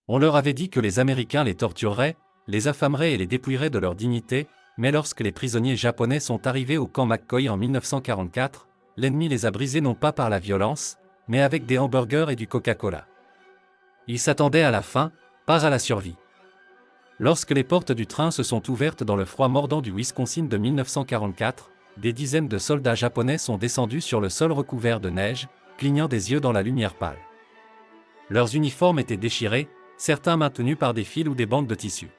On leur avait dit que les Américains les tortureraient, les affameraient et les dépouilleraient de leur dignité, mais lorsque les prisonniers japonais sont arrivés au camp McCoy en 1944, l'ennemi les a brisés non pas par la violence, mais avec des hamburgers et du Coca-Cola. Ils s'attendaient à la faim, pas à la survie. Lorsque les portes du train se sont ouvertes dans le froid mordant du Wisconsin de 1944, des dizaines de soldats japonais sont descendus sur le sol recouvert de neige, clignant des yeux dans la lumière pâle. Leurs uniformes étaient déchirés, certains maintenus par des fils ou des bandes de tissu.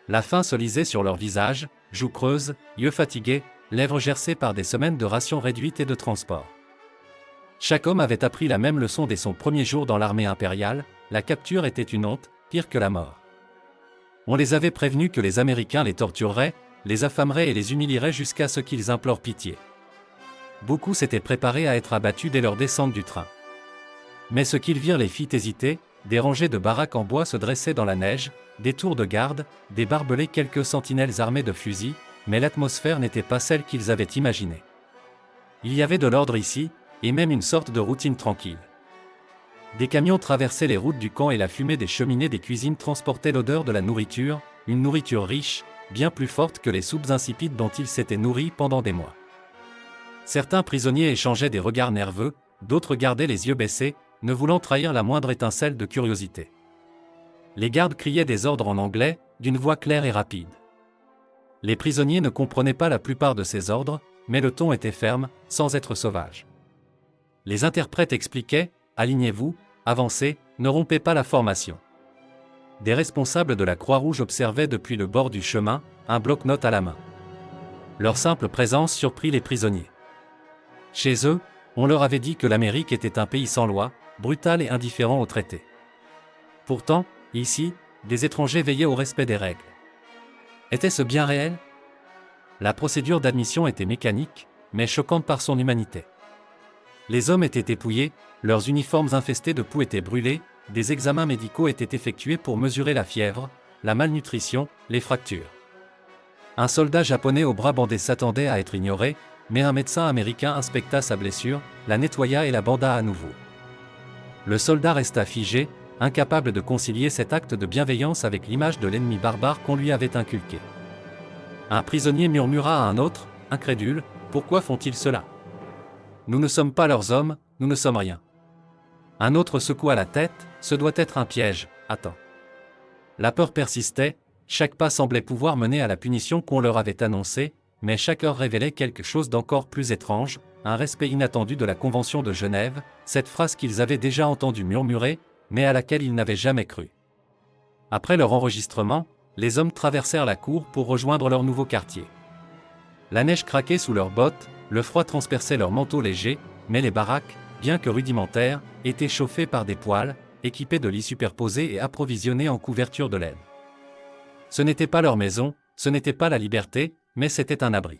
La faim se lisait sur leurs visages, joues creuses, yeux fatigués, lèvres gercées par des semaines de rations réduites et de transport. Chaque homme avait appris la même leçon dès son premier jour dans l'armée impériale, la capture était une honte, pire que la mort. On les avait prévenus que les Américains les tortureraient, les affameraient et les humilieraient jusqu'à ce qu'ils implorent pitié. Beaucoup s'étaient préparés à être abattus dès leur descente du train. Mais ce qu'ils virent les fit hésiter, des rangées de baraques en bois se dressaient dans la neige, des tours de garde, des barbelés, quelques sentinelles armés de fusils, mais l'atmosphère n'était pas celle qu'ils avaient imaginée. Il y avait de l'ordre ici, et même une sorte de routine tranquille. Des camions traversaient les routes du camp et la fumée des cheminées des cuisines transportait l'odeur de la nourriture, une nourriture riche, bien plus forte que les soupes insipides dont ils s'étaient nourris pendant des mois. Certains prisonniers échangeaient des regards nerveux, d'autres gardaient les yeux baissés, ne voulant trahir la moindre étincelle de curiosité. Les gardes criaient des ordres en anglais, d'une voix claire et rapide. Les prisonniers ne comprenaient pas la plupart de ces ordres, mais le ton était ferme, sans être sauvage. Les interprètes expliquaient « Alignez-vous, avancez, ne rompez pas la formation ». Des responsables de la Croix-Rouge observaient depuis le bord du chemin, un bloc-notes à la main. Leur simple présence surprit les prisonniers. Chez eux, on leur avait dit que l'Amérique était un pays sans loi, brutal et indifférent aux traités. Pourtant, ici, des étrangers veillaient au respect des règles. Était-ce bien réel? La procédure d'admission était mécanique, mais choquante par son humanité. Les hommes étaient épouillés, leurs uniformes infestés de poux étaient brûlés, des examens médicaux étaient effectués pour mesurer la fièvre, la malnutrition, les fractures. Un soldat japonais au bras bandé s'attendait à être ignoré, mais un médecin américain inspecta sa blessure, la nettoya et la banda à nouveau. Le soldat resta figé, incapable de concilier cet acte de bienveillance avec l'image de l'ennemi barbare qu'on lui avait inculqué. Un prisonnier murmura à un autre, incrédule, « Pourquoi font-ils cela? Nous ne sommes pas leurs hommes, nous ne sommes rien. » Un autre secoua la tête, « Ce doit être un piège, attends. » La peur persistait, chaque pas semblait pouvoir mener à la punition qu'on leur avait annoncée, mais chaque heure révélait quelque chose d'encore plus étrange, un respect inattendu de la Convention de Genève, cette phrase qu'ils avaient déjà entendu murmurer, mais à laquelle ils n'avaient jamais cru. Après leur enregistrement, les hommes traversèrent la cour pour rejoindre leur nouveau quartier. La neige craquait sous leurs bottes, le froid transperçait leurs manteaux légers, mais les baraques, bien que rudimentaires, étaient chauffées par des poêles, équipées de lits superposés et approvisionnées en couverture de laine. Ce n'était pas leur maison, ce n'était pas la liberté, mais c'était un abri.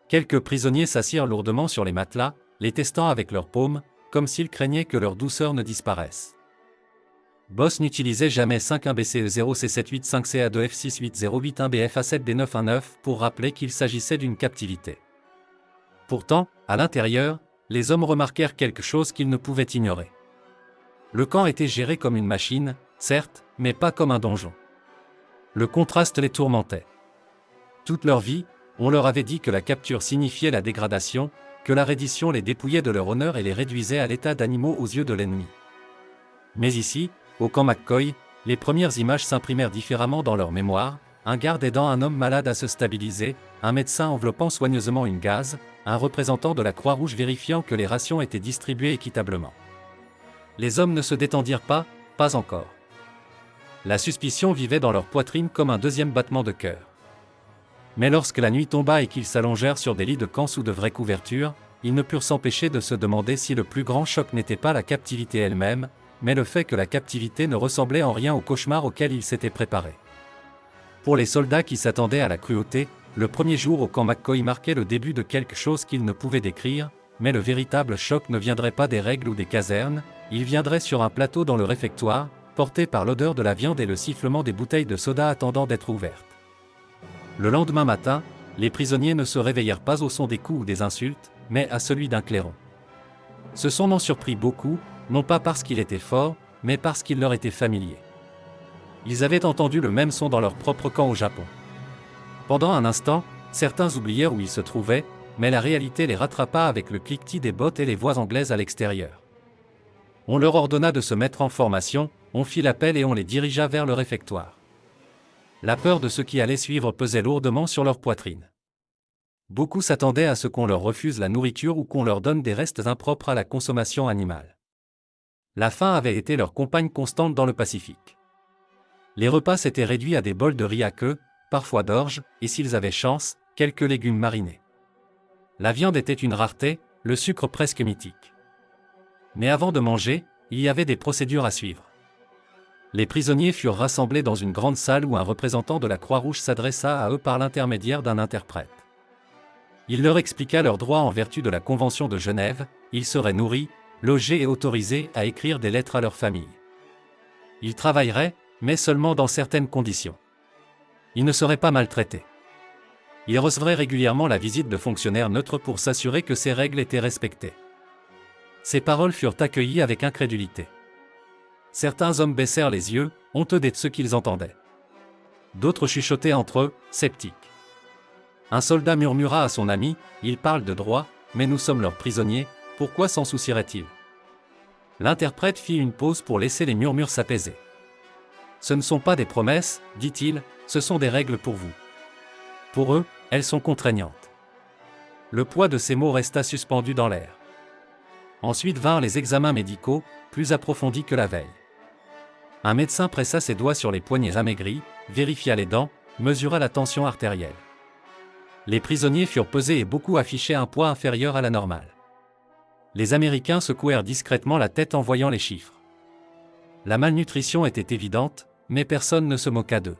Quelques prisonniers s'assirent lourdement sur les matelas, les testant avec leurs paumes, comme s'ils craignaient que leur douceur ne disparaisse. Boss n'utilisait jamais 51BCE0C785CA2F6808-1BF-A7D919 pour rappeler qu'il s'agissait d'une captivité. Pourtant, à l'intérieur, les hommes remarquèrent quelque chose qu'ils ne pouvaient ignorer. Le camp était géré comme une machine, certes, mais pas comme un donjon. Le contraste les tourmentait. Toute leur vie, on leur avait dit que la capture signifiait la dégradation, que la reddition les dépouillait de leur honneur et les réduisait à l'état d'animaux aux yeux de l'ennemi. Mais ici, au camp McCoy, les premières images s'imprimèrent différemment dans leur mémoire, un garde aidant un homme malade à se stabiliser, un médecin enveloppant soigneusement une gaze, un représentant de la Croix-Rouge vérifiant que les rations étaient distribuées équitablement. Les hommes ne se détendirent pas encore. La suspicion vivait dans leur poitrine comme un deuxième battement de cœur. Mais lorsque la nuit tomba et qu'ils s'allongèrent sur des lits de camp sous de vraies couvertures, ils ne purent s'empêcher de se demander si le plus grand choc n'était pas la captivité elle-même, mais le fait que la captivité ne ressemblait en rien au cauchemar auquel ils s'étaient préparés. Pour les soldats qui s'attendaient à la cruauté, le premier jour au camp McCoy marquait le début de quelque chose qu'ils ne pouvaient décrire, mais le véritable choc ne viendrait pas des règles ou des casernes, il viendrait sur un plateau dans le réfectoire, porté par l'odeur de la viande et le sifflement des bouteilles de soda attendant d'être ouvertes. Le lendemain matin, les prisonniers ne se réveillèrent pas au son des coups ou des insultes, mais à celui d'un clairon. Ce son en surprit beaucoup, non pas parce qu'il était fort, mais parce qu'il leur était familier. Ils avaient entendu le même son dans leur propre camp au Japon. Pendant un instant, certains oublièrent où ils se trouvaient, mais la réalité les rattrapa avec le cliquetis des bottes et les voix anglaises à l'extérieur. On leur ordonna de se mettre en formation, on fit l'appel et on les dirigea vers le réfectoire. La peur de ce qui allait suivre pesait lourdement sur leur poitrine. Beaucoup s'attendaient à ce qu'on leur refuse la nourriture ou qu'on leur donne des restes impropres à la consommation animale. La faim avait été leur compagne constante dans le Pacifique. Les repas s'étaient réduits à des bols de riz à queue, parfois d'orge, et s'ils avaient chance, quelques légumes marinés. La viande était une rareté, le sucre presque mythique. Mais avant de manger, il y avait des procédures à suivre. Les prisonniers furent rassemblés dans une grande salle où un représentant de la Croix-Rouge s'adressa à eux par l'intermédiaire d'un interprète. Il leur expliqua leurs droits en vertu de la Convention de Genève, ils seraient nourris, logés et autorisés à écrire des lettres à leur famille. Ils travailleraient, mais seulement dans certaines conditions. Ils ne seraient pas maltraités. Ils recevraient régulièrement la visite de fonctionnaires neutres pour s'assurer que ces règles étaient respectées. Ces paroles furent accueillies avec incrédulité. Certains hommes baissèrent les yeux, honteux de ce qu'ils entendaient. D'autres chuchotaient entre eux, sceptiques. Un soldat murmura à son ami, « Ils parlent de droit, mais nous sommes leurs prisonniers, pourquoi s'en soucieraient-ils » L'interprète fit une pause pour laisser les murmures s'apaiser. « Ce ne sont pas des promesses, dit-il, ce sont des règles pour vous. Pour eux, elles sont contraignantes. » Le poids de ces mots resta suspendu dans l'air. Ensuite vinrent les examens médicaux, plus approfondis que la veille. Un médecin pressa ses doigts sur les poignets amaigris, vérifia les dents, mesura la tension artérielle. Les prisonniers furent pesés et beaucoup affichaient un poids inférieur à la normale. Les Américains secouèrent discrètement la tête en voyant les chiffres. La malnutrition était évidente, mais personne ne se moqua d'eux.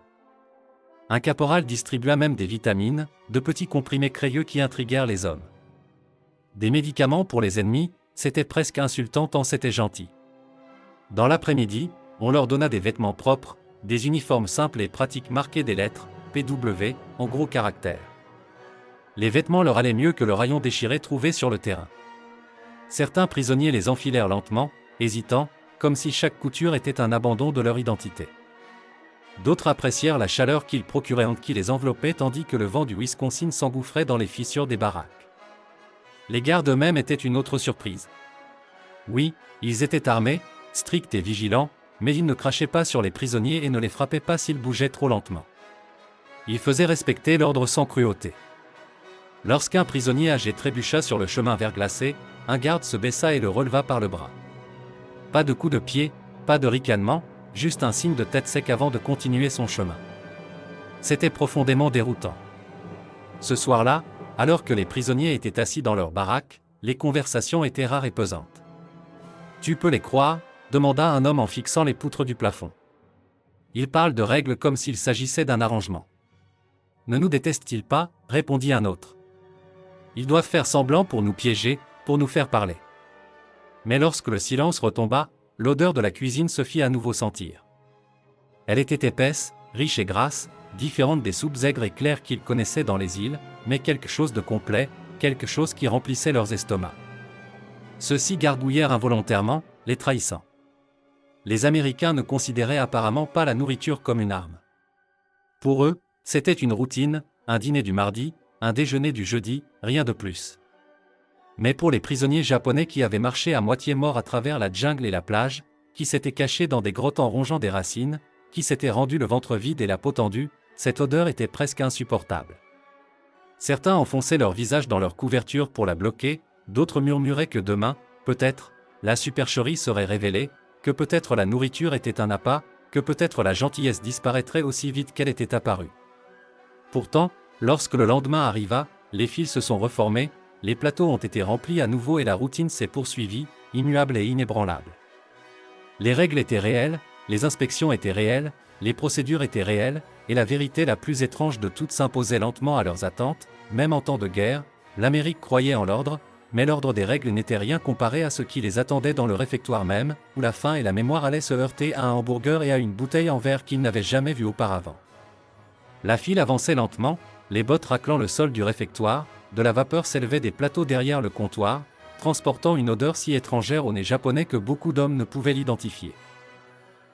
Un caporal distribua même des vitamines, de petits comprimés crayeux qui intriguèrent les hommes. Des médicaments pour les ennemis, c'était presque insultant tant c'était gentil. Dans l'après-midi, on leur donna des vêtements propres, des uniformes simples et pratiques marqués des lettres, PW, en gros caractères. Les vêtements leur allaient mieux que le rayon déchiré trouvé sur le terrain. Certains prisonniers les enfilèrent lentement, hésitant, comme si chaque couture était un abandon de leur identité. D'autres apprécièrent la chaleur qu'ils procuraient entre qui les enveloppait tandis que le vent du Wisconsin s'engouffrait dans les fissures des baraques. Les gardes eux-mêmes étaient une autre surprise. Oui, ils étaient armés, stricts et vigilants, mais ils ne crachaient pas sur les prisonniers et ne les frappaient pas s'ils bougeaient trop lentement. Ils faisaient respecter l'ordre sans cruauté. Lorsqu'un prisonnier âgé trébucha sur le chemin verglacé, un garde se baissa et le releva par le bras. Pas de coup de pied, pas de ricanement, juste un signe de tête sec avant de continuer son chemin. C'était profondément déroutant. Ce soir-là, alors que les prisonniers étaient assis dans leur baraque, les conversations étaient rares et pesantes. « Tu peux les croire ?» demanda un homme en fixant les poutres du plafond. « Ils parlent de règles comme s'il s'agissait d'un arrangement. »« Ne nous détestent-ils pas ?» répondit un autre. « Ils doivent faire semblant pour nous piéger, pour nous faire parler. » Mais lorsque le silence retomba, l'odeur de la cuisine se fit à nouveau sentir. Elle était épaisse, riche et grasse, différente des soupes aigres et claires qu'ils connaissaient dans les îles, mais quelque chose de complet, quelque chose qui remplissait leurs estomacs. Ceux-ci gargouillèrent involontairement, les trahissant. Les Américains ne considéraient apparemment pas la nourriture comme une arme. Pour eux, c'était une routine, un dîner du mardi, un déjeuner du jeudi, rien de plus. Mais pour les prisonniers japonais qui avaient marché à moitié morts à travers la jungle et la plage, qui s'étaient cachés dans des grottes en rongeant des racines, qui s'étaient rendus le ventre vide et la peau tendue, cette odeur était presque insupportable. Certains enfonçaient leur visage dans leur couverture pour la bloquer, d'autres murmuraient que demain, peut-être, la supercherie serait révélée, que peut-être la nourriture était un appât, que peut-être la gentillesse disparaîtrait aussi vite qu'elle était apparue. Pourtant, lorsque le lendemain arriva, les fils se sont reformés, les plateaux ont été remplis à nouveau et la routine s'est poursuivie, immuable et inébranlable. Les règles étaient réelles, les inspections étaient réelles, les procédures étaient réelles, et la vérité la plus étrange de toutes s'imposait lentement à leurs attentes, même en temps de guerre, l'Amérique croyait en l'ordre, mais l'ordre des règles n'était rien comparé à ce qui les attendait dans le réfectoire même, où la faim et la mémoire allaient se heurter à un hamburger et à une bouteille en verre qu'ils n'avaient jamais vue auparavant. La file avançait lentement, les bottes raclant le sol du réfectoire, de la vapeur s'élevait des plateaux derrière le comptoir, transportant une odeur si étrangère au nez japonais que beaucoup d'hommes ne pouvaient l'identifier.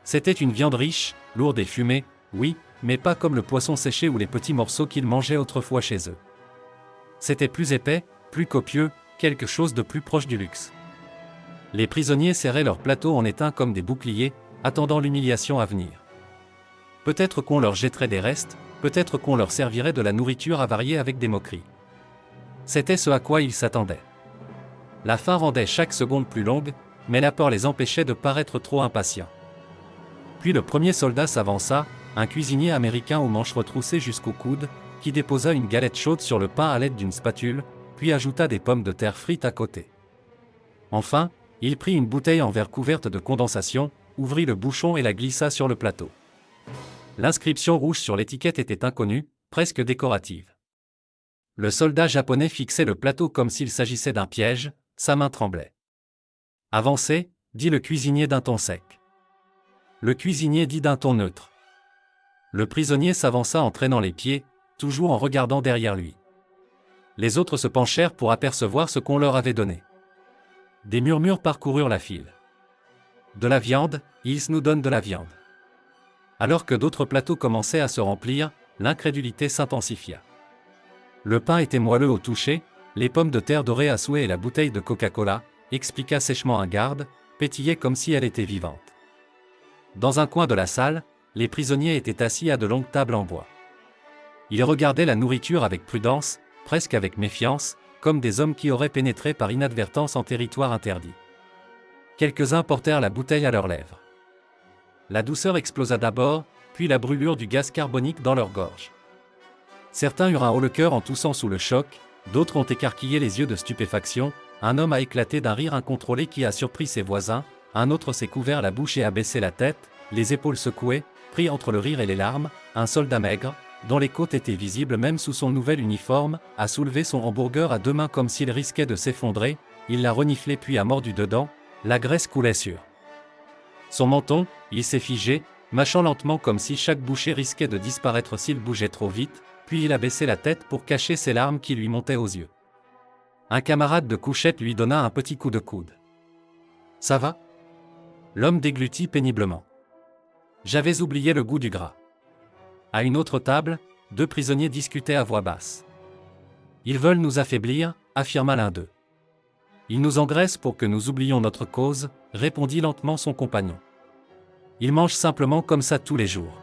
C'était une viande riche, lourde et fumée, oui, mais pas comme le poisson séché ou les petits morceaux qu'ils mangeaient autrefois chez eux. C'était plus épais, plus copieux, quelque chose de plus proche du luxe. Les prisonniers serraient leur plateau en étain comme des boucliers, attendant l'humiliation à venir. Peut-être qu'on leur jetterait des restes, peut-être qu'on leur servirait de la nourriture avariée avec des moqueries. C'était ce à quoi ils s'attendaient. La faim rendait chaque seconde plus longue, mais la peur les empêchait de paraître trop impatients. Puis le premier soldat s'avança, un cuisinier américain aux manches retroussées jusqu'au coude, qui déposa une galette chaude sur le pain à l'aide d'une spatule, puis ajouta des pommes de terre frites à côté. Enfin, il prit une bouteille en verre couverte de condensation, ouvrit le bouchon et la glissa sur le plateau. L'inscription rouge sur l'étiquette était inconnue, presque décorative. Le soldat japonais fixait le plateau comme s'il s'agissait d'un piège, sa main tremblait. « Avancez », dit le cuisinier d'un ton sec. Le cuisinier dit d'un ton neutre. Le prisonnier s'avança en traînant les pieds, toujours en regardant derrière lui. Les autres se penchèrent pour apercevoir ce qu'on leur avait donné. Des murmures parcoururent la file. De la viande, ils nous donnent de la viande. Alors que d'autres plateaux commençaient à se remplir, l'incrédulité s'intensifia. Le pain était moelleux au toucher, les pommes de terre dorées à souhait et la bouteille de Coca-Cola, expliqua sèchement un garde, pétillaient comme si elle était vivante. Dans un coin de la salle, les prisonniers étaient assis à de longues tables en bois. Ils regardaient la nourriture avec prudence, presque avec méfiance, comme des hommes qui auraient pénétré par inadvertance en territoire interdit. Quelques-uns portèrent la bouteille à leurs lèvres. La douceur explosa d'abord, puis la brûlure du gaz carbonique dans leur gorge. Certains eurent un haut-le-cœur en toussant sous le choc, d'autres ont écarquillé les yeux de stupéfaction, un homme a éclaté d'un rire incontrôlé qui a surpris ses voisins, un autre s'est couvert la bouche et a baissé la tête, les épaules secouées, pris entre le rire et les larmes, un soldat maigre, dont les côtes étaient visibles même sous son nouvel uniforme, a soulevé son hamburger à deux mains comme s'il risquait de s'effondrer, il l'a reniflé puis a mordu dedans, la graisse coulait sur son menton, il s'est figé, mâchant lentement comme si chaque bouchée risquait de disparaître s'il bougeait trop vite, puis il a baissé la tête pour cacher ses larmes qui lui montaient aux yeux. Un camarade de couchette lui donna un petit coup de coude. « Ça va ?» L'homme déglutit péniblement. « J'avais oublié le goût du gras. » À une autre table, deux prisonniers discutaient à voix basse. « Ils veulent nous affaiblir », affirma l'un d'eux. « Ils nous engraissent pour que nous oublions notre cause », répondit lentement son compagnon. « Ils mangent simplement comme ça tous les jours. »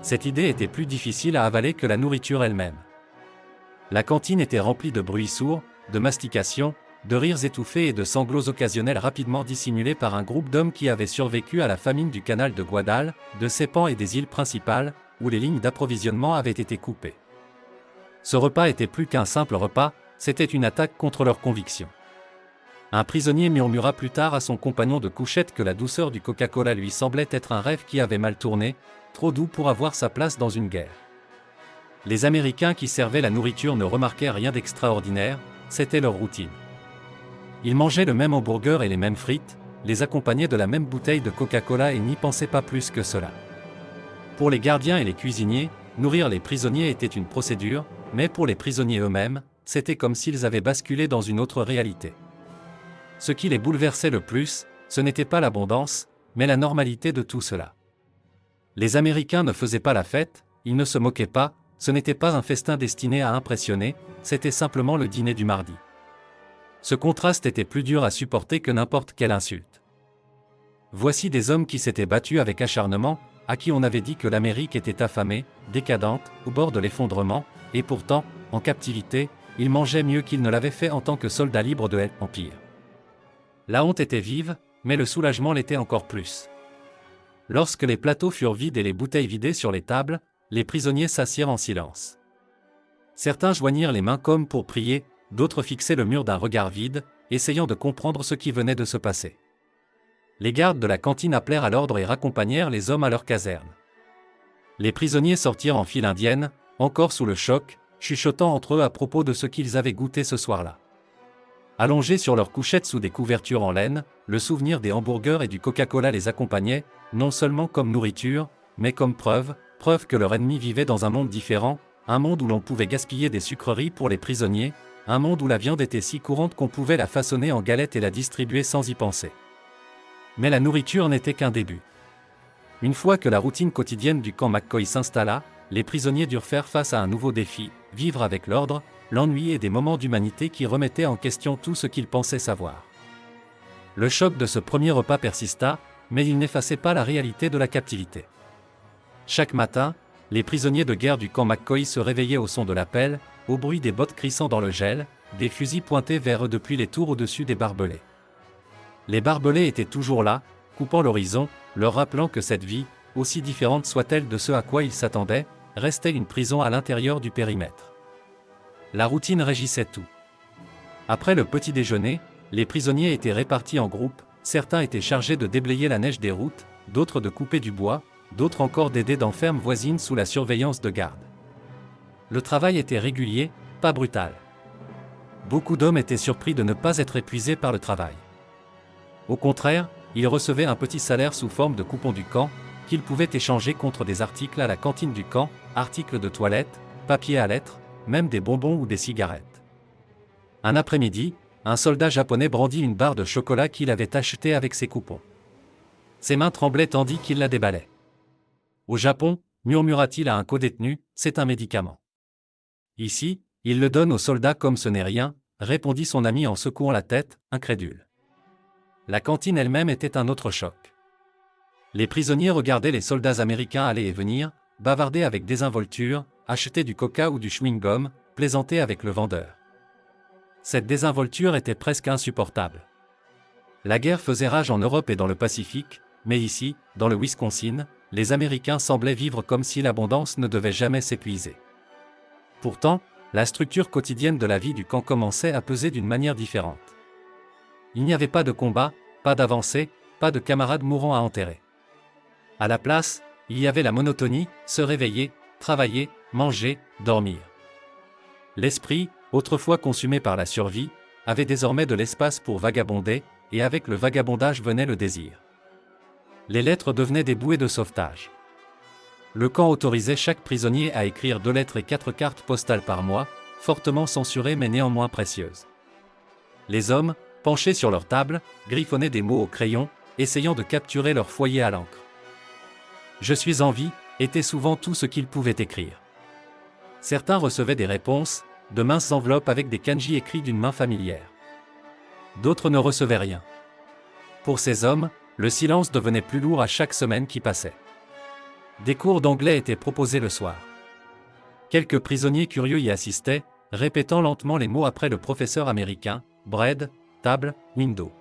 Cette idée était plus difficile à avaler que la nourriture elle-même. La cantine était remplie de bruits sourds, de mastications, de rires étouffés et de sanglots occasionnels rapidement dissimulés par un groupe d'hommes qui avaient survécu à la famine du canal de Guadal, de Sepang et des îles principales, où les lignes d'approvisionnement avaient été coupées. Ce repas était plus qu'un simple repas, c'était une attaque contre leurs convictions. Un prisonnier murmura plus tard à son compagnon de couchette que la douceur du Coca-Cola lui semblait être un rêve qui avait mal tourné, trop doux pour avoir sa place dans une guerre. Les Américains qui servaient la nourriture ne remarquaient rien d'extraordinaire, c'était leur routine. Ils mangeaient le même hamburger et les mêmes frites, les accompagnaient de la même bouteille de Coca-Cola et n'y pensaient pas plus que cela. Pour les gardiens et les cuisiniers, nourrir les prisonniers était une procédure, mais pour les prisonniers eux-mêmes, c'était comme s'ils avaient basculé dans une autre réalité. Ce qui les bouleversait le plus, ce n'était pas l'abondance, mais la normalité de tout cela. Les Américains ne faisaient pas la fête, ils ne se moquaient pas, ce n'était pas un festin destiné à impressionner, c'était simplement le dîner du mardi. Ce contraste était plus dur à supporter que n'importe quelle insulte. Voici des hommes qui s'étaient battus avec acharnement, à qui on avait dit que l'Amérique était affamée, décadente, au bord de l'effondrement, et pourtant, en captivité, ils mangeaient mieux qu'ils ne l'avaient fait en tant que soldats libres de l'Empire. La honte était vive, mais le soulagement l'était encore plus. Lorsque les plateaux furent vides et les bouteilles vidées sur les tables, les prisonniers s'assirent en silence. Certains joignirent les mains comme pour prier, d'autres fixaient le mur d'un regard vide, essayant de comprendre ce qui venait de se passer. Les gardes de la cantine appelèrent à l'ordre et raccompagnèrent les hommes à leur caserne. Les prisonniers sortirent en file indienne, encore sous le choc, chuchotant entre eux à propos de ce qu'ils avaient goûté ce soir-là. Allongés sur leurs couchettes sous des couvertures en laine, le souvenir des hamburgers et du Coca-Cola les accompagnait, non seulement comme nourriture, mais comme preuve que leur ennemi vivait dans un monde différent, un monde où l'on pouvait gaspiller des sucreries pour les prisonniers, un monde où la viande était si courante qu'on pouvait la façonner en galettes et la distribuer sans y penser. Mais la nourriture n'était qu'un début. Une fois que la routine quotidienne du camp McCoy s'installa, les prisonniers durent faire face à un nouveau défi, vivre avec l'ordre, l'ennui et des moments d'humanité qui remettaient en question tout ce qu'ils pensaient savoir. Le choc de ce premier repas persista, mais il n'effaçait pas la réalité de la captivité. Chaque matin, les prisonniers de guerre du camp McCoy se réveillaient au son de l'appel, au bruit des bottes crissant dans le gel, des fusils pointés vers eux depuis les tours au-dessus des barbelés. Les barbelés étaient toujours là, coupant l'horizon, leur rappelant que cette vie, aussi différente soit-elle de ce à quoi ils s'attendaient, restait une prison à l'intérieur du périmètre. La routine régissait tout. Après le petit déjeuner, les prisonniers étaient répartis en groupes, certains étaient chargés de déblayer la neige des routes, d'autres de couper du bois, d'autres encore d'aider dans fermes voisines sous la surveillance de gardes. Le travail était régulier, pas brutal. Beaucoup d'hommes étaient surpris de ne pas être épuisés par le travail. Au contraire, ils recevaient un petit salaire sous forme de coupons du camp, qu'ils pouvaient échanger contre des articles à la cantine du camp, articles de toilette, papier à lettres, même des bonbons ou des cigarettes. Un après-midi, un soldat japonais brandit une barre de chocolat qu'il avait achetée avec ses coupons. Ses mains tremblaient tandis qu'il la déballait. « Au Japon, murmura-t-il à un codétenu, c'est un médicament. Ici, il le donne aux soldats comme ce n'est rien, répondit son ami en secouant la tête, incrédule. La cantine elle-même était un autre choc. Les prisonniers regardaient les soldats américains aller et venir, bavarder avec désinvolture, acheter du coca ou du chewing-gum, plaisanter avec le vendeur. Cette désinvolture était presque insupportable. La guerre faisait rage en Europe et dans le Pacifique, mais ici, dans le Wisconsin, les Américains semblaient vivre comme si l'abondance ne devait jamais s'épuiser. Pourtant, la structure quotidienne de la vie du camp commençait à peser d'une manière différente. Il n'y avait pas de combat, pas d'avancée, pas de camarades mourants à enterrer. À la place, il y avait la monotonie, se réveiller, travailler, manger, dormir. L'esprit, autrefois consumé par la survie, avait désormais de l'espace pour vagabonder, et avec le vagabondage venait le désir. Les lettres devenaient des bouées de sauvetage. Le camp autorisait chaque prisonnier à écrire 2 lettres et 4 cartes postales par mois, fortement censurées mais néanmoins précieuses. Les hommes, penchés sur leur table, griffonnaient des mots au crayon, essayant de capturer leur foyer à l'encre. « Je suis en vie » était souvent tout ce qu'ils pouvaient écrire. Certains recevaient des réponses, de minces enveloppes avec des kanji écrits d'une main familière. D'autres ne recevaient rien. Pour ces hommes, le silence devenait plus lourd à chaque semaine qui passait. Des cours d'anglais étaient proposés le soir. Quelques prisonniers curieux y assistaient, répétant lentement les mots après le professeur américain, bread, table, window.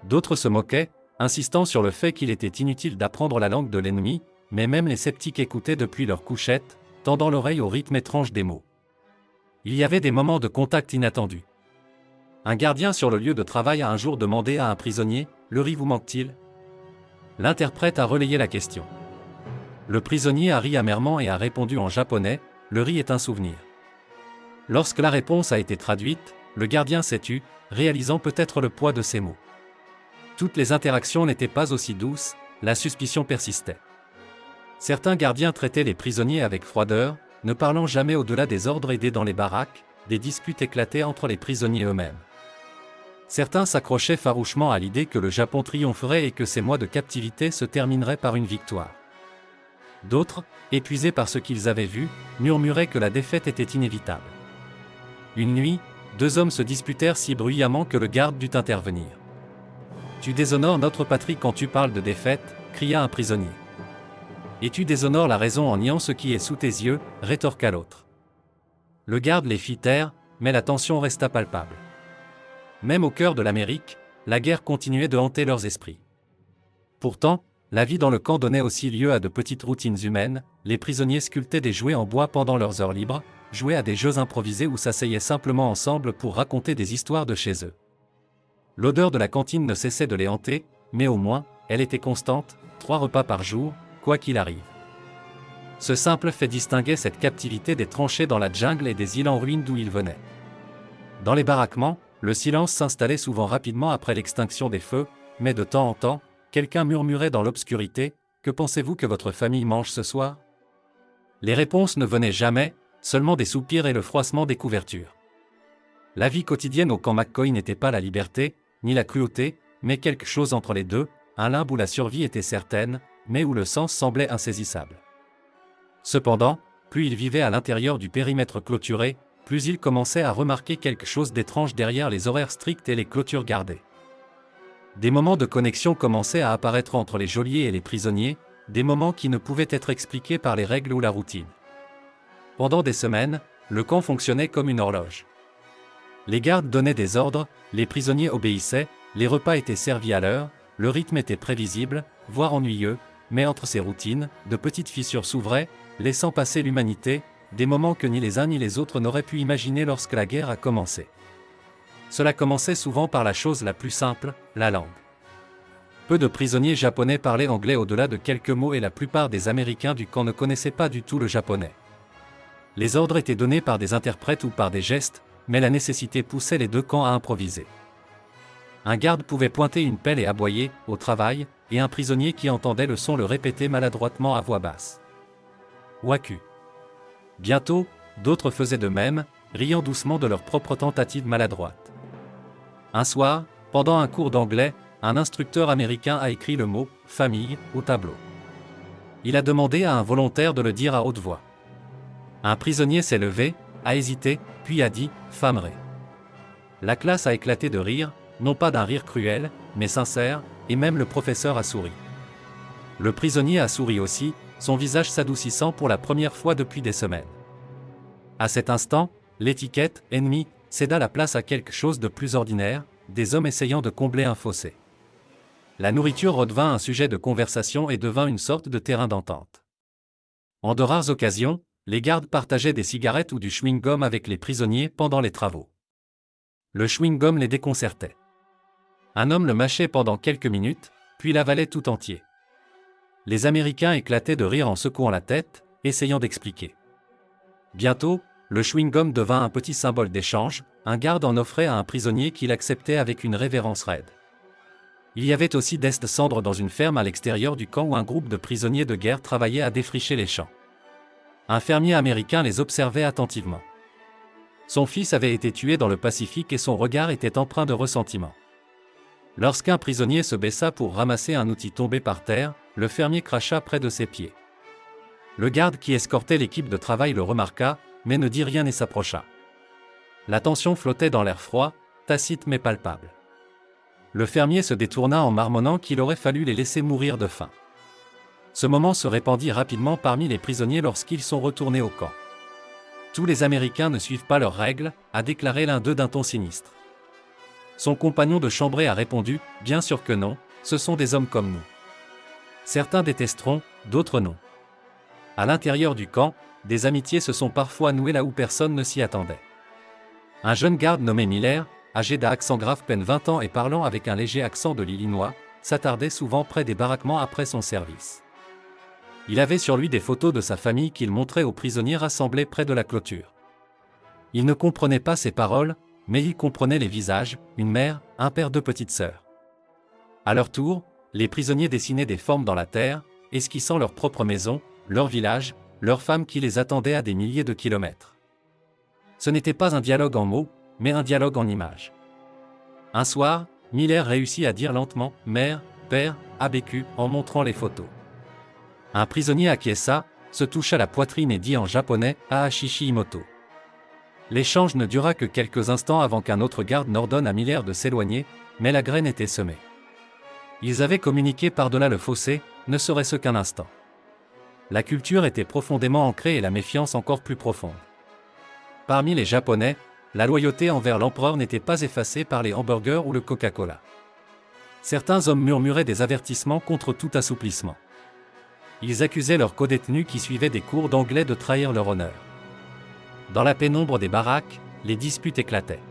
D'autres se moquaient, insistant sur le fait qu'il était inutile d'apprendre la langue de l'ennemi, mais même les sceptiques écoutaient depuis leur couchette, tendant l'oreille au rythme étrange des mots. Il y avait des moments de contact inattendus. Un gardien sur le lieu de travail a un jour demandé à un prisonnier, « Le riz vous manque-t-il » L'interprète a relayé la question. Le prisonnier a ri amèrement et a répondu en japonais, « Le riz est un souvenir ». Lorsque la réponse a été traduite, le gardien s'est tu, réalisant peut-être le poids de ces mots. Toutes les interactions n'étaient pas aussi douces, la suspicion persistait. Certains gardiens traitaient les prisonniers avec froideur, ne parlant jamais au-delà des ordres aidés dans les baraques, des disputes éclataient entre les prisonniers eux-mêmes. Certains s'accrochaient farouchement à l'idée que le Japon triompherait et que ces mois de captivité se termineraient par une victoire. D'autres, épuisés par ce qu'ils avaient vu, murmuraient que la défaite était inévitable. Une nuit, 2 hommes se disputèrent si bruyamment que le garde dut intervenir. « Tu déshonores notre patrie quand tu parles de défaite » cria un prisonnier. « Et tu déshonores la raison en niant ce qui est sous tes yeux » rétorqua l'autre. Le garde les fit taire, mais la tension resta palpable. Même au cœur de l'Amérique, la guerre continuait de hanter leurs esprits. Pourtant, la vie dans le camp donnait aussi lieu à de petites routines humaines, les prisonniers sculptaient des jouets en bois pendant leurs heures libres, jouaient à des jeux improvisés ou s'asseyaient simplement ensemble pour raconter des histoires de chez eux. L'odeur de la cantine ne cessait de les hanter, mais au moins, elle était constante, 3 repas par jour, quoi qu'il arrive. Ce simple fait distinguait cette captivité des tranchées dans la jungle et des îles en ruine d'où ils venaient. Dans les baraquements, le silence s'installait souvent rapidement après l'extinction des feux, mais de temps en temps, quelqu'un murmurait dans l'obscurité, « Que pensez-vous que votre famille mange ce soir ?» Les réponses ne venaient jamais, seulement des soupirs et le froissement des couvertures. La vie quotidienne au camp McCoy n'était pas la liberté, ni la cruauté, mais quelque chose entre les deux, un limbe où la survie était certaine, mais où le sens semblait insaisissable. Cependant, plus il vivait à l'intérieur du périmètre clôturé, plus il commençait à remarquer quelque chose d'étrange derrière les horaires stricts et les clôtures gardées. Des moments de connexion commençaient à apparaître entre les geôliers et les prisonniers, des moments qui ne pouvaient être expliqués par les règles ou la routine. Pendant des semaines, le camp fonctionnait comme une horloge. Les gardes donnaient des ordres, les prisonniers obéissaient, les repas étaient servis à l'heure, le rythme était prévisible, voire ennuyeux, mais entre ces routines, de petites fissures s'ouvraient, laissant passer l'humanité, des moments que ni les uns ni les autres n'auraient pu imaginer lorsque la guerre a commencé. Cela commençait souvent par la chose la plus simple, la langue. Peu de prisonniers japonais parlaient anglais au-delà de quelques mots et la plupart des Américains du camp ne connaissaient pas du tout le japonais. Les ordres étaient donnés par des interprètes ou par des gestes, mais la nécessité poussait les deux camps à improviser. Un garde pouvait pointer une pelle et aboyer, au travail, et un prisonnier qui entendait le son le répétait maladroitement à voix basse. Waku. Bientôt, d'autres faisaient de même, riant doucement de leur propre tentative maladroite. Un soir, pendant un cours d'anglais, un instructeur américain a écrit le mot « famille » au tableau. Il a demandé à un volontaire de le dire à haute voix. Un prisonnier s'est levé, a hésité, puis a dit « fammerie ». La classe a éclaté de rire, non pas d'un rire cruel, mais sincère, et même le professeur a souri. Le prisonnier a souri aussi, son visage s'adoucissant pour la première fois depuis des semaines. À cet instant, l'étiquette « ennemi » céda la place à quelque chose de plus ordinaire, des hommes essayant de combler un fossé. La nourriture redevint un sujet de conversation et devint une sorte de terrain d'entente. En de rares occasions, les gardes partageaient des cigarettes ou du chewing-gum avec les prisonniers pendant les travaux. Le chewing-gum les déconcertait. Un homme le mâchait pendant quelques minutes, puis l'avalait tout entier. Les Américains éclataient de rire en secouant la tête, essayant d'expliquer. Bientôt, le chewing-gum devint un petit symbole d'échange, un garde en offrait à un prisonnier qui l'acceptait avec une révérence raide. Il y avait aussi des cendres dans une ferme à l'extérieur du camp où un groupe de prisonniers de guerre travaillait à défricher les champs. Un fermier américain les observait attentivement. Son fils avait été tué dans le Pacifique et son regard était empreint de ressentiment. Lorsqu'un prisonnier se baissa pour ramasser un outil tombé par terre, le fermier cracha près de ses pieds. Le garde qui escortait l'équipe de travail le remarqua, mais ne dit rien et s'approcha. La tension flottait dans l'air froid, tacite mais palpable. Le fermier se détourna en marmonnant qu'il aurait fallu les laisser mourir de faim. Ce moment se répandit rapidement parmi les prisonniers lorsqu'ils sont retournés au camp. Tous les Américains ne suivent pas leurs règles, a déclaré l'un d'eux d'un ton sinistre. Son compagnon de chambrée a répondu, bien sûr que non, ce sont des hommes comme nous. Certains détesteront, d'autres non. À l'intérieur du camp, des amitiés se sont parfois nouées là où personne ne s'y attendait. Un jeune garde nommé Miller, âgé d'accent grave peine 20 ans et parlant avec un léger accent de l'Illinois, s'attardait souvent près des baraquements après son service. Il avait sur lui des photos de sa famille qu'il montrait aux prisonniers rassemblés près de la clôture. Il ne comprenait pas ses paroles, mais il comprenait les visages, une mère, un père, deux petites sœurs. À leur tour, les prisonniers dessinaient des formes dans la terre, esquissant leur propre maison, leur village, leurs femmes qui les attendaient à des milliers de kilomètres. Ce n'était pas un dialogue en mots, mais un dialogue en images. Un soir, Miller réussit à dire lentement « mère, père, ABQ » en montrant les photos. Un prisonnier acquiesça, se toucha la poitrine et dit en japonais « Aashishi Imoto ». L'échange ne dura que quelques instants avant qu'un autre garde n'ordonne à Miller de s'éloigner, mais la graine était semée. Ils avaient communiqué par-delà le fossé, ne serait-ce qu'un instant. La culture était profondément ancrée et la méfiance encore plus profonde. Parmi les Japonais, la loyauté envers l'empereur n'était pas effacée par les hamburgers ou le Coca-Cola. Certains hommes murmuraient des avertissements contre tout assouplissement. Ils accusaient leurs codétenus qui suivaient des cours d'anglais de trahir leur honneur. Dans la pénombre des baraques, les disputes éclataient.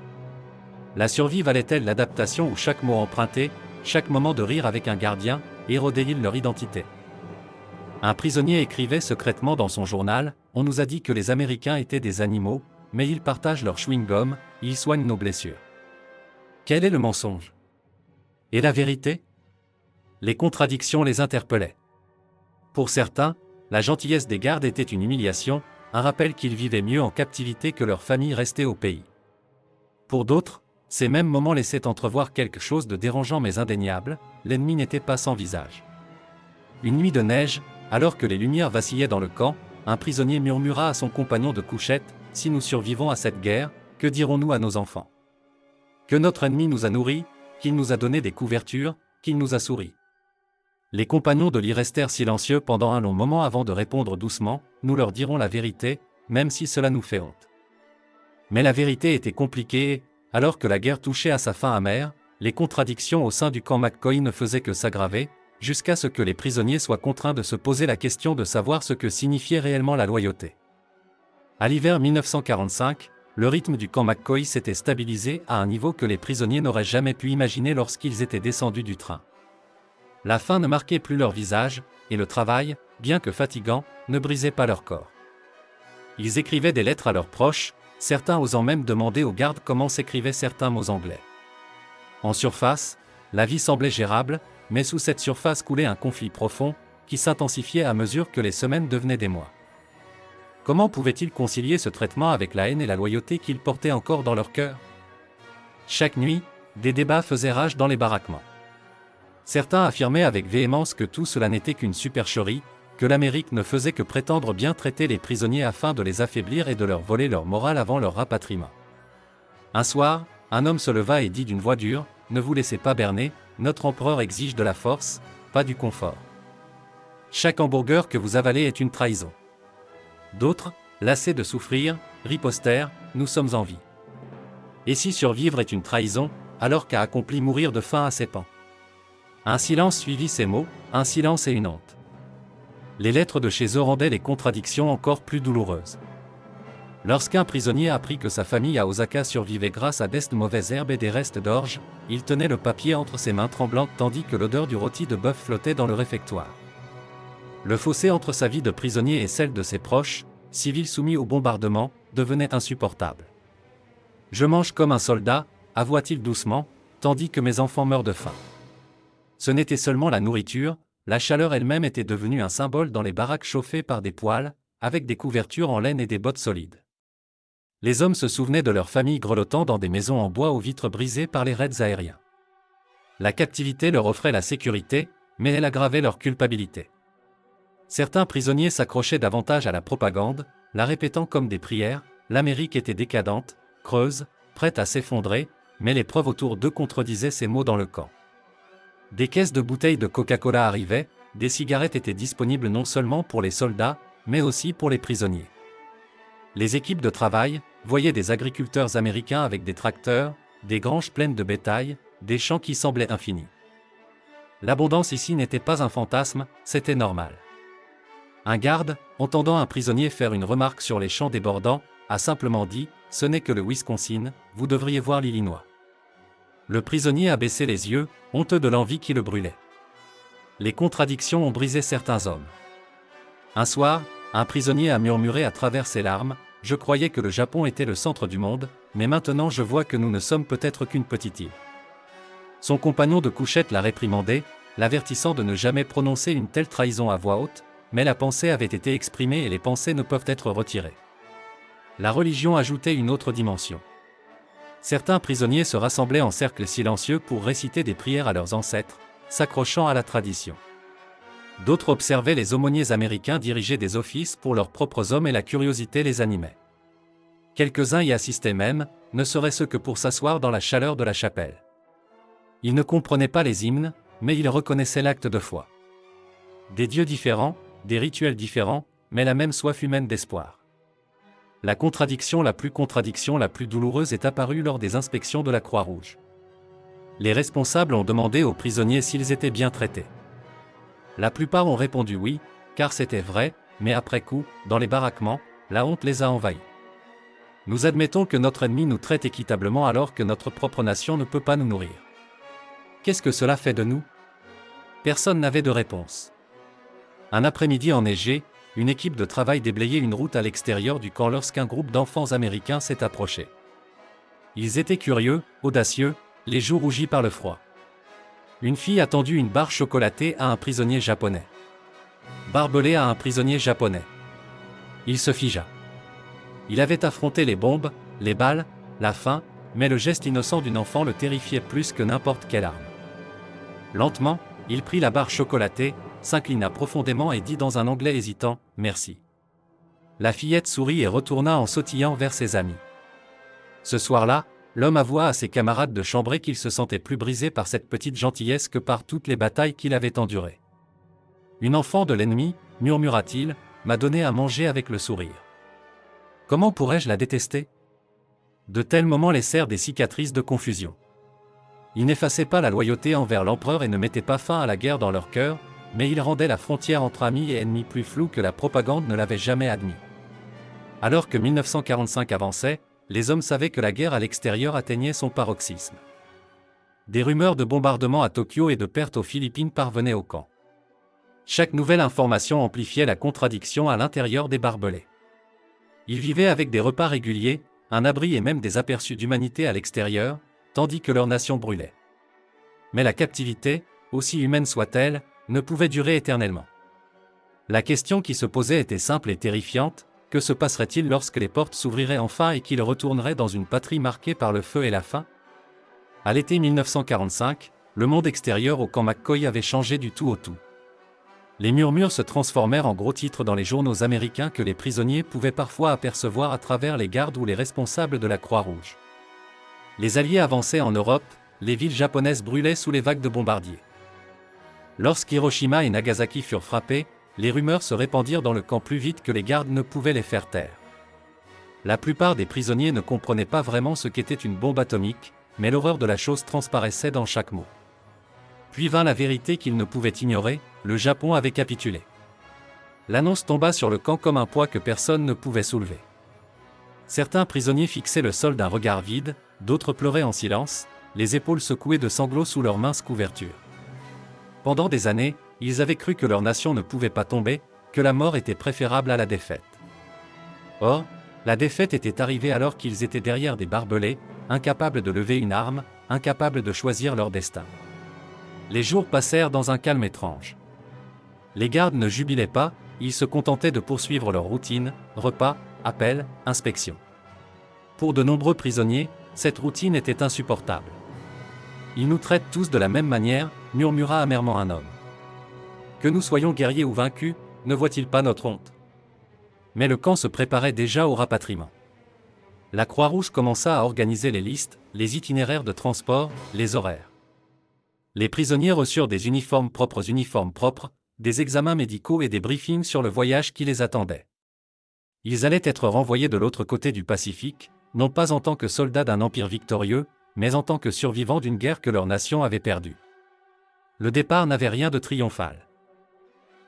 La survie valait-elle l'adaptation où chaque mot emprunté, chaque moment de rire avec un gardien, érodait-il leur identité? Un prisonnier écrivait secrètement dans son journal « On nous a dit que les Américains étaient des animaux, mais ils partagent leur chewing-gum, ils soignent nos blessures. » Quel est le mensonge? Et la vérité? Les contradictions les interpellaient. Pour certains, la gentillesse des gardes était une humiliation, un rappel qu'ils vivaient mieux en captivité que leur famille restée au pays. Pour d'autres, ces mêmes moments laissaient entrevoir quelque chose de dérangeant mais indéniable, l'ennemi n'était pas sans visage. une nuit de neige, alors que les lumières vacillaient dans le camp, un prisonnier murmura à son compagnon de couchette, « Si nous survivons à cette guerre, que dirons-nous à nos enfants? Que notre ennemi nous a nourris, qu'il nous a donné des couvertures, qu'il nous a souri. » Les compagnons de lit restèrent silencieux pendant un long moment avant de répondre doucement, « Nous leur dirons la vérité, même si cela nous fait honte. » Mais la vérité était compliquée et, alors que la guerre touchait à sa fin amère, les contradictions au sein du camp McCoy ne faisaient que s'aggraver, jusqu'à ce que les prisonniers soient contraints de se poser la question de savoir ce que signifiait réellement la loyauté. À l'hiver 1945, le rythme du camp McCoy s'était stabilisé à un niveau que les prisonniers n'auraient jamais pu imaginer lorsqu'ils étaient descendus du train. La faim ne marquait plus leur visage, et le travail, bien que fatigant, ne brisait pas leur corps. Ils écrivaient des lettres à leurs proches, certains osant même demander aux gardes comment s'écrivaient certains mots anglais. En surface, la vie semblait gérable, mais sous cette surface coulait un conflit profond, qui s'intensifiait à mesure que les semaines devenaient des mois. Comment pouvaient-ils concilier ce traitement avec la haine et la loyauté qu'ils portaient encore dans leur cœur? Chaque nuit, des débats faisaient rage dans les baraquements. Certains affirmaient avec véhémence que tout cela n'était qu'une supercherie, que l'Amérique ne faisait que prétendre bien traiter les prisonniers afin de les affaiblir et de leur voler leur morale avant leur rapatriement. Un soir, un homme se leva et dit d'une voix dure, « Ne vous laissez pas berner, notre empereur exige de la force, pas du confort. Chaque hamburger que vous avalez est une trahison. » D'autres, lassés de souffrir, ripostèrent, « Nous sommes en vie. Et si survivre est une trahison, alors qu'a accompli mourir de faim à ses pans ?» Un silence suivit ces mots, un silence et une honte. Les lettres de chez eux rendaient les contradictions encore plus douloureuses. Lorsqu'un prisonnier apprit que sa famille à Osaka survivait grâce à des mauvaises herbes et des restes d'orge, il tenait le papier entre ses mains tremblantes tandis que l'odeur du rôti de bœuf flottait dans le réfectoire. Le fossé entre sa vie de prisonnier et celle de ses proches, civils soumis au bombardement, devenait insupportable. « Je mange comme un soldat », avoua-t-il doucement, tandis que mes enfants meurent de faim. Ce n'était seulement la nourriture, la chaleur elle-même était devenue un symbole dans les baraques chauffées par des poêles, avec des couvertures en laine et des bottes solides. Les hommes se souvenaient de leurs familles grelottant dans des maisons en bois aux vitres brisées par les raids aériens. La captivité leur offrait la sécurité, mais elle aggravait leur culpabilité. Certains prisonniers s'accrochaient davantage à la propagande, la répétant comme des prières, l'Amérique était décadente, creuse, prête à s'effondrer, mais les preuves autour d'eux contredisaient ces mots dans le camp. Des caisses de bouteilles de Coca-Cola arrivaient, des cigarettes étaient disponibles non seulement pour les soldats, mais aussi pour les prisonniers. Les équipes de travail voyaient des agriculteurs américains avec des tracteurs, des granges pleines de bétail, des champs qui semblaient infinis. L'abondance ici n'était pas un fantasme, c'était normal. Un garde, entendant un prisonnier faire une remarque sur les champs débordants, a simplement dit « Ce n'est que le Wisconsin, vous devriez voir l'Illinois. » Le prisonnier a baissé les yeux, honteux de l'envie qui le brûlait. Les contradictions ont brisé certains hommes. Un soir, un prisonnier a murmuré à travers ses larmes, « Je croyais que le Japon était le centre du monde, mais maintenant je vois que nous ne sommes peut-être qu'une petite île. » Son compagnon de couchette l'a réprimandé, l'avertissant de ne jamais prononcer une telle trahison à voix haute, mais la pensée avait été exprimée et les pensées ne peuvent être retirées. La religion ajoutait une autre dimension. Certains prisonniers se rassemblaient en cercle silencieux pour réciter des prières à leurs ancêtres, s'accrochant à la tradition. D'autres observaient les aumôniers américains diriger des offices pour leurs propres hommes et la curiosité les animait. Quelques-uns y assistaient même, ne serait-ce que pour s'asseoir dans la chaleur de la chapelle. Ils ne comprenaient pas les hymnes, mais ils reconnaissaient l'acte de foi. Des dieux différents, des rituels différents, mais la même soif humaine d'espoir. La contradiction la plus douloureuse est apparue lors des inspections de la Croix-Rouge. Les responsables ont demandé aux prisonniers s'ils étaient bien traités. La plupart ont répondu oui, car c'était vrai, mais après coup, dans les baraquements, la honte les a envahis. Nous admettons que notre ennemi nous traite équitablement alors que notre propre nation ne peut pas nous nourrir. Qu'est-ce que cela fait de nous? Personne n'avait de réponse. Un après-midi enneigé, une équipe de travail déblayait une route à l'extérieur du camp lorsqu'un groupe d'enfants américains s'est approché. Ils étaient curieux, audacieux, les joues rougies par le froid. Une fille a tendu une barre chocolatée à un prisonnier japonais. Barbelé à un prisonnier japonais. Il se figea. Il avait affronté les bombes, les balles, la faim, mais le geste innocent d'une enfant le terrifiait plus que n'importe quelle arme. Lentement, il prit la barre chocolatée, s'inclina profondément et dit dans un anglais hésitant « Merci ». La fillette sourit et retourna en sautillant vers ses amis. Ce soir-là, l'homme avoua à ses camarades de chambrée qu'il se sentait plus brisé par cette petite gentillesse que par toutes les batailles qu'il avait endurées. « Une enfant de l'ennemi, murmura-t-il, m'a donné à manger avec le sourire. Comment pourrais-je la détester ? De tels moments laissèrent des cicatrices de confusion. Ils n'effaçaient pas la loyauté envers l'empereur et ne mettaient pas fin à la guerre dans leur cœur, mais ils rendaient la frontière entre amis et ennemis plus floue que la propagande ne l'avait jamais admis. Alors que 1945 avançait, les hommes savaient que la guerre à l'extérieur atteignait son paroxysme. Des rumeurs de bombardements à Tokyo et de pertes aux Philippines parvenaient au camp. Chaque nouvelle information amplifiait la contradiction à l'intérieur des barbelés. Ils vivaient avec des repas réguliers, un abri et même des aperçus d'humanité à l'extérieur, tandis que leur nation brûlait. Mais la captivité, aussi humaine soit-elle, ne pouvait durer éternellement. La question qui se posait était simple et terrifiante: que se passerait-il lorsque les portes s'ouvriraient enfin et qu'ils retourneraient dans une patrie marquée par le feu et la faim? À l'été 1945, le monde extérieur au camp McCoy avait changé du tout au tout. Les murmures se transformèrent en gros titres dans les journaux américains que les prisonniers pouvaient parfois apercevoir à travers les gardes ou les responsables de la Croix-Rouge. Les Alliés avançaient en Europe, les villes japonaises brûlaient sous les vagues de bombardiers. Lorsqu'Hiroshima et Nagasaki furent frappés, les rumeurs se répandirent dans le camp plus vite que les gardes ne pouvaient les faire taire. La plupart des prisonniers ne comprenaient pas vraiment ce qu'était une bombe atomique, mais l'horreur de la chose transparaissait dans chaque mot. Puis vint la vérité qu'ils ne pouvaient ignorer: le Japon avait capitulé. L'annonce tomba sur le camp comme un poids que personne ne pouvait soulever. Certains prisonniers fixaient le sol d'un regard vide, d'autres pleuraient en silence, les épaules secouées de sanglots sous leurs minces couvertures. Pendant des années, ils avaient cru que leur nation ne pouvait pas tomber, que la mort était préférable à la défaite. Or, la défaite était arrivée alors qu'ils étaient derrière des barbelés, incapables de lever une arme, incapables de choisir leur destin. Les jours passèrent dans un calme étrange. Les gardes ne jubilaient pas, ils se contentaient de poursuivre leur routine: repas, appels, inspections. Pour de nombreux prisonniers, cette routine était insupportable. Ils nous traitent tous de la même manière, murmura amèrement un homme. Que nous soyons guerriers ou vaincus, ne voit-il pas notre honte? Mais le camp se préparait déjà au rapatriement. La Croix-Rouge commença à organiser les listes, les itinéraires de transport, les horaires. Les prisonniers reçurent des uniformes propres, des examens médicaux et des briefings sur le voyage qui les attendait. Ils allaient être renvoyés de l'autre côté du Pacifique, non pas en tant que soldats d'un empire victorieux, mais en tant que survivants d'une guerre que leur nation avait perdue. Le départ n'avait rien de triomphal.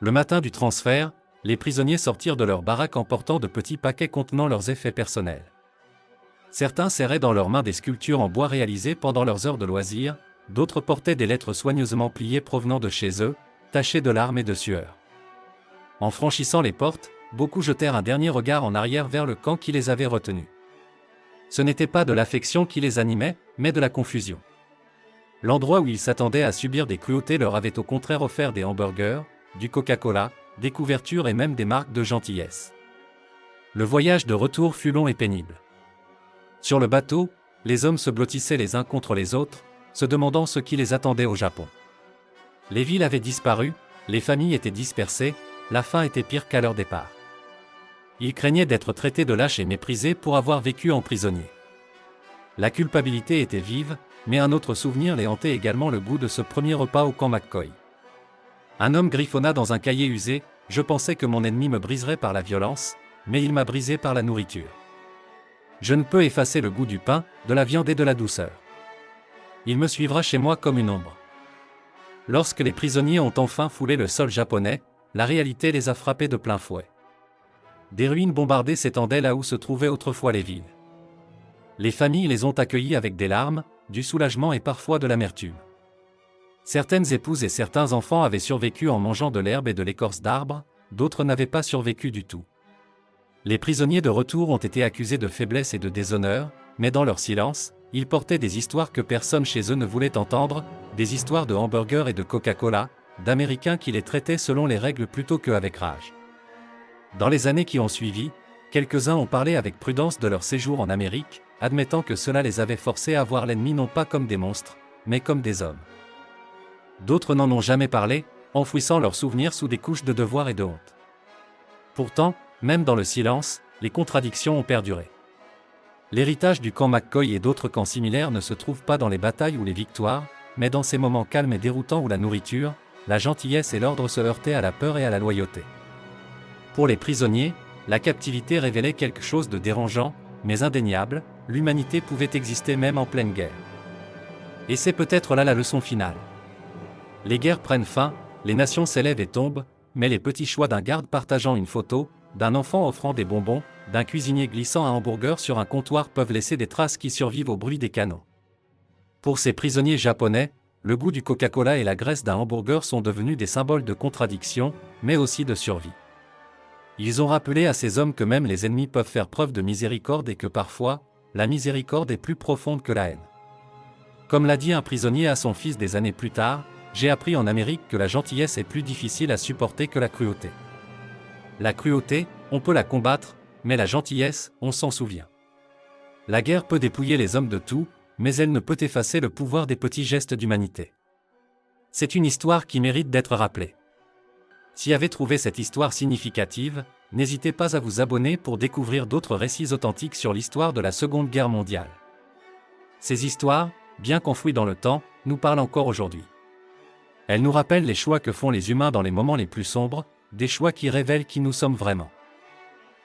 Le matin du transfert, les prisonniers sortirent de leur baraque en portant de petits paquets contenant leurs effets personnels. Certains serraient dans leurs mains des sculptures en bois réalisées pendant leurs heures de loisirs, d'autres portaient des lettres soigneusement pliées provenant de chez eux, tachées de larmes et de sueur. En franchissant les portes, beaucoup jetèrent un dernier regard en arrière vers le camp qui les avait retenus. Ce n'était pas de l'affection qui les animait, mais de la confusion. L'endroit où ils s'attendaient à subir des cruautés leur avait au contraire offert des hamburgers, du Coca-Cola, des couvertures et même des marques de gentillesse. Le voyage de retour fut long et pénible. Sur le bateau, les hommes se blottissaient les uns contre les autres, se demandant ce qui les attendait au Japon. Les villes avaient disparu, les familles étaient dispersées, la faim était pire qu'à leur départ. Ils craignaient d'être traités de lâches et méprisés pour avoir vécu en prisonniers. La culpabilité était vive, mais un autre souvenir les hantait également: le goût de ce premier repas au camp McCoy. Un homme griffonna dans un cahier usé: je pensais que mon ennemi me briserait par la violence, mais il m'a brisé par la nourriture. Je ne peux effacer le goût du pain, de la viande et de la douceur. Il me suivra chez moi comme une ombre. Lorsque les prisonniers ont enfin foulé le sol japonais, la réalité les a frappés de plein fouet. Des ruines bombardées s'étendaient là où se trouvaient autrefois les villes. Les familles les ont accueillis avec des larmes, du soulagement et parfois de l'amertume. Certaines épouses et certains enfants avaient survécu en mangeant de l'herbe et de l'écorce d'arbres, d'autres n'avaient pas survécu du tout. Les prisonniers de retour ont été accusés de faiblesse et de déshonneur, mais dans leur silence, ils portaient des histoires que personne chez eux ne voulait entendre, des histoires de hamburgers et de Coca-Cola, d'Américains qui les traitaient selon les règles plutôt qu'avec rage. Dans les années qui ont suivi, quelques-uns ont parlé avec prudence de leur séjour en Amérique, admettant que cela les avait forcés à voir l'ennemi non pas comme des monstres, mais comme des hommes. D'autres n'en ont jamais parlé, enfouissant leurs souvenirs sous des couches de devoir et de honte. Pourtant, même dans le silence, les contradictions ont perduré. L'héritage du camp McCoy et d'autres camps similaires ne se trouve pas dans les batailles ou les victoires, mais dans ces moments calmes et déroutants où la nourriture, la gentillesse et l'ordre se heurtaient à la peur et à la loyauté. Pour les prisonniers, la captivité révélait quelque chose de dérangeant, mais indéniable, l'humanité pouvait exister même en pleine guerre. Et c'est peut-être là la leçon finale. Les guerres prennent fin, les nations s'élèvent et tombent, mais les petits choix d'un garde partageant une photo, d'un enfant offrant des bonbons, d'un cuisinier glissant un hamburger sur un comptoir peuvent laisser des traces qui survivent au bruit des canons. Pour ces prisonniers japonais, le goût du Coca-Cola et la graisse d'un hamburger sont devenus des symboles de contradiction, mais aussi de survie. Ils ont rappelé à ces hommes que même les ennemis peuvent faire preuve de miséricorde et que parfois, la miséricorde est plus profonde que la haine. Comme l'a dit un prisonnier à son fils des années plus tard, j'ai appris en Amérique que la gentillesse est plus difficile à supporter que la cruauté. La cruauté, on peut la combattre, mais la gentillesse, on s'en souvient. La guerre peut dépouiller les hommes de tout, mais elle ne peut effacer le pouvoir des petits gestes d'humanité. C'est une histoire qui mérite d'être rappelée. Si vous avez trouvé cette histoire significative, n'hésitez pas à vous abonner pour découvrir d'autres récits authentiques sur l'histoire de la Seconde Guerre mondiale. Ces histoires, bien qu'enfouies dans le temps, nous parlent encore aujourd'hui. Elles nous rappellent les choix que font les humains dans les moments les plus sombres, des choix qui révèlent qui nous sommes vraiment.